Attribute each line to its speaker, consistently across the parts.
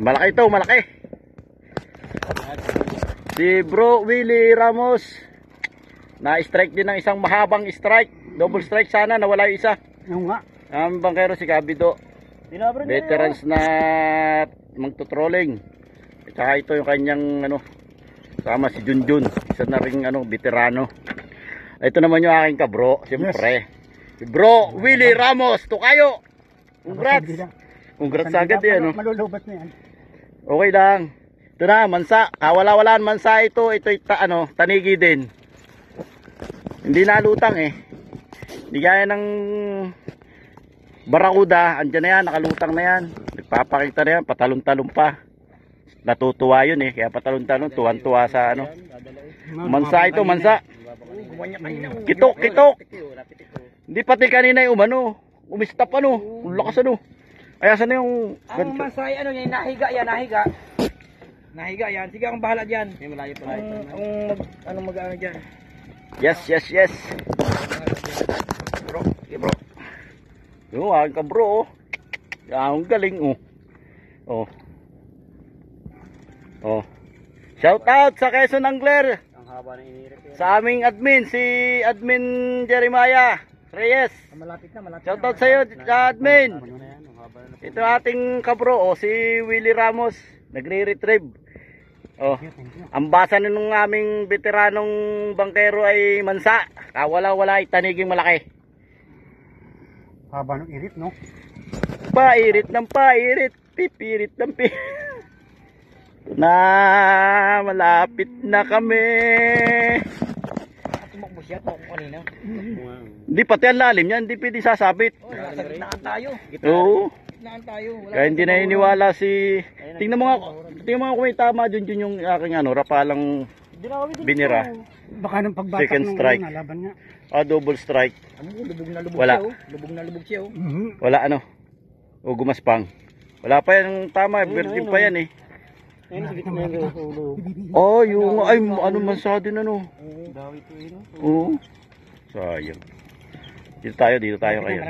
Speaker 1: Malaki ito, malaki. Si Bro Willie Ramos na-strike din ng isang mahabang strike. Double strike sana, nawala yung isa.
Speaker 2: Yung nga.
Speaker 1: Ang bangkero si Cabido. Veterans na magtutrolling. At saka ito yung kanyang sama si Junjun, isa na ring veterano. Ito naman yung aking kabro, siyempre. Si Bro Willie Ramos, tukayo. Congrats. Congrats agad yan.
Speaker 2: Malulubat na yan.
Speaker 1: Okay lang. Ito na, mansa. Kawala-walaan mansa ito. Ito tanigi din. Hindi nalutang eh. Hindi gaya ng barakuda. Andyan na yan, nakalutang na yan. Nagpapakita na yan, patalon-talon pa. Natutuwa yun eh. Kaya patalon-talon, tuwan-tuwa sa mansa ito, mansa. Kitok, kitok. Hindi pati kanina yung umistap lakas Ay, asan na yung
Speaker 3: ang masay yan, nahiga yan, nahiga yan. Sige, ang bahala dyan. May malayo pa mag-ano dyan.
Speaker 1: Yes. Bro, okay bro. Yung aking kabro ang galing Shout out sa Quezon Angler.
Speaker 3: Ang haba ng inirit yan.
Speaker 1: Sa aming admin, si Admin Jeremiah Reyes.
Speaker 3: Malapit na.
Speaker 1: Shout out sa iyo, admin. Ito ating kabro, si Willie Ramos, nagre-retrieve. Ang basa nung aming veteranong bangkero ay mansa. Wala taniging malaki.
Speaker 2: Haba ng irit, no?
Speaker 1: Pairit ng pairit, pipirit ng pipirit. Malapit na kami.
Speaker 3: Tumakbo siya, kanina.
Speaker 1: Hindi pati ang lalim yan, hindi pwede sasabit.
Speaker 3: Naan tayo.
Speaker 1: Oo.
Speaker 3: Naan tayo.
Speaker 1: Kaya hindi na iniwala si... Tingnan mo nga kung may tama dun yung aking rapalang binira.
Speaker 2: Baka nung pagbatak
Speaker 1: Second
Speaker 2: nung
Speaker 1: strike.
Speaker 2: laban nga.
Speaker 1: Double strike.
Speaker 3: Lubog na lubog
Speaker 1: Wala.
Speaker 3: siya. Lubog na lubog siya.
Speaker 1: Wala gumaspang. Wala pa yan tama, virgin pa yan eh. Yung mansa din Oo. Sayang. Dito tayo kayo.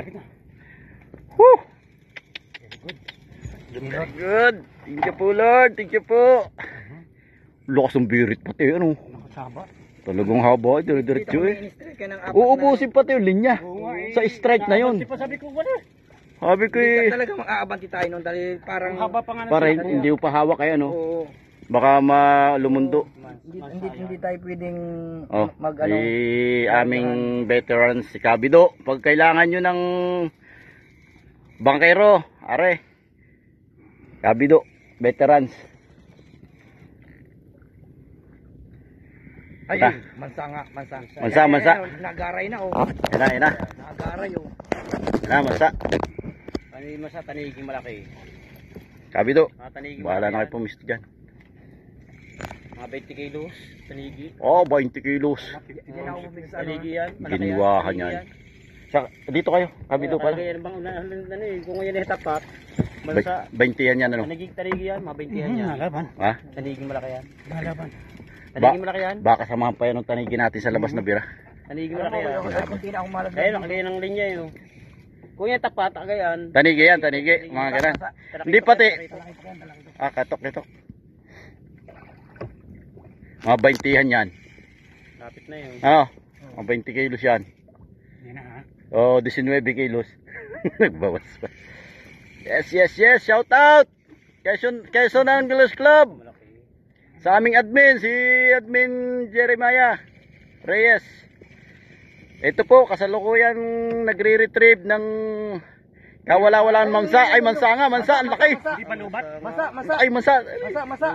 Speaker 1: Woo! Good. Thank you po Lord. Thank you po. Lakas ng birit pati
Speaker 2: Nakasaba.
Speaker 1: Talagang haba, dire-diretso eh. Uubusin pati yung linya. Sa strike na yun.
Speaker 2: Sabi ko
Speaker 1: Sabi ko eh.
Speaker 3: Talaga mag-aabanti tayo nun dahil parang
Speaker 2: haba pa nga
Speaker 1: Para hindi pa hawak kayo
Speaker 3: Oo.
Speaker 1: Baka malumundo.
Speaker 3: Hindi tayo pwedeng
Speaker 1: Si aming veterans si Cabido. Pag kailangan nyo ng bangkero, Cabido, veterans.
Speaker 3: Ayun, mansa.
Speaker 1: Nagaray
Speaker 3: na Nagaray
Speaker 1: mansa.
Speaker 3: Mansa, taniging malaki.
Speaker 1: Cabido, bahala na kayo pumisto dyan.
Speaker 3: Mga 20 kilos, tanigi.
Speaker 1: 20 kilos.
Speaker 3: Tanigi yan.
Speaker 1: Giniwahan yan. Dito kayo, Cabido pala.
Speaker 3: Kung yan ay tapat, mansa.
Speaker 1: 20 yan
Speaker 3: Tanigi yan, mga 20 yan.
Speaker 2: Laban.
Speaker 1: Ha?
Speaker 3: Taniging malaki yan.
Speaker 2: Laban.
Speaker 3: Taniging malaki yan.
Speaker 1: Baka samahan pa yan ng tanigi natin sa labas na bira.
Speaker 3: Taniging malaki yan. Ayun, nakaliyan ng linya yun. Kung yan tapat, agayan.
Speaker 1: Tanigi, mga ganun. Hindi pati. Katok. Mga 20 yan.
Speaker 3: Lapit na yun.
Speaker 1: Mga 20 kilos yan.
Speaker 2: Yan na
Speaker 1: 19 kilos. Nagbawas pa. Yes. Shout out. Quezon Anglers Club. Sa aming admin, si Admin Jeremiah Reyes. Ito po, kasalukuyan nagre-retrieve ng kawala-walaan mansa. Ay, mansa, ang laki.
Speaker 2: Hindi pa lubat.
Speaker 1: Ay, mansa.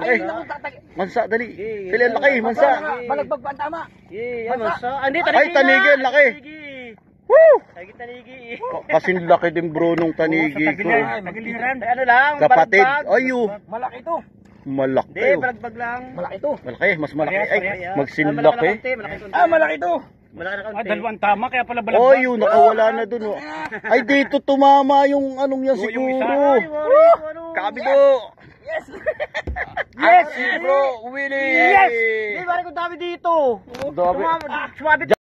Speaker 1: Ay, mansa, dali. Dali, ang laki, mansa.
Speaker 3: Balagbag pa ang tama. Mansa.
Speaker 1: Ay, tanigi, ang laki. Woo!
Speaker 3: Tanigi.
Speaker 1: Kasing laki din bro nung tanigi ko.
Speaker 2: Tagiliran.
Speaker 3: Ano lang,
Speaker 1: Kapatid.
Speaker 3: balagbag.
Speaker 1: Ayu.
Speaker 3: Malaki to.
Speaker 1: Malaki.
Speaker 3: Hindi, balagbag lang. Malaki to.
Speaker 1: Malaki, mas malaki. Ay, magsinlaki.
Speaker 3: Malaki to. Malaki na kaunti.
Speaker 2: Dalawang tama, kaya pala balagbag.
Speaker 1: Yun, nakawala na dun. Ay, dito tumama yung anong yan siguro. Cabido. Yes, bro, Willie.
Speaker 3: Yes! Hindi, parang kung dami dito.
Speaker 1: Dami.
Speaker 3: Sumabit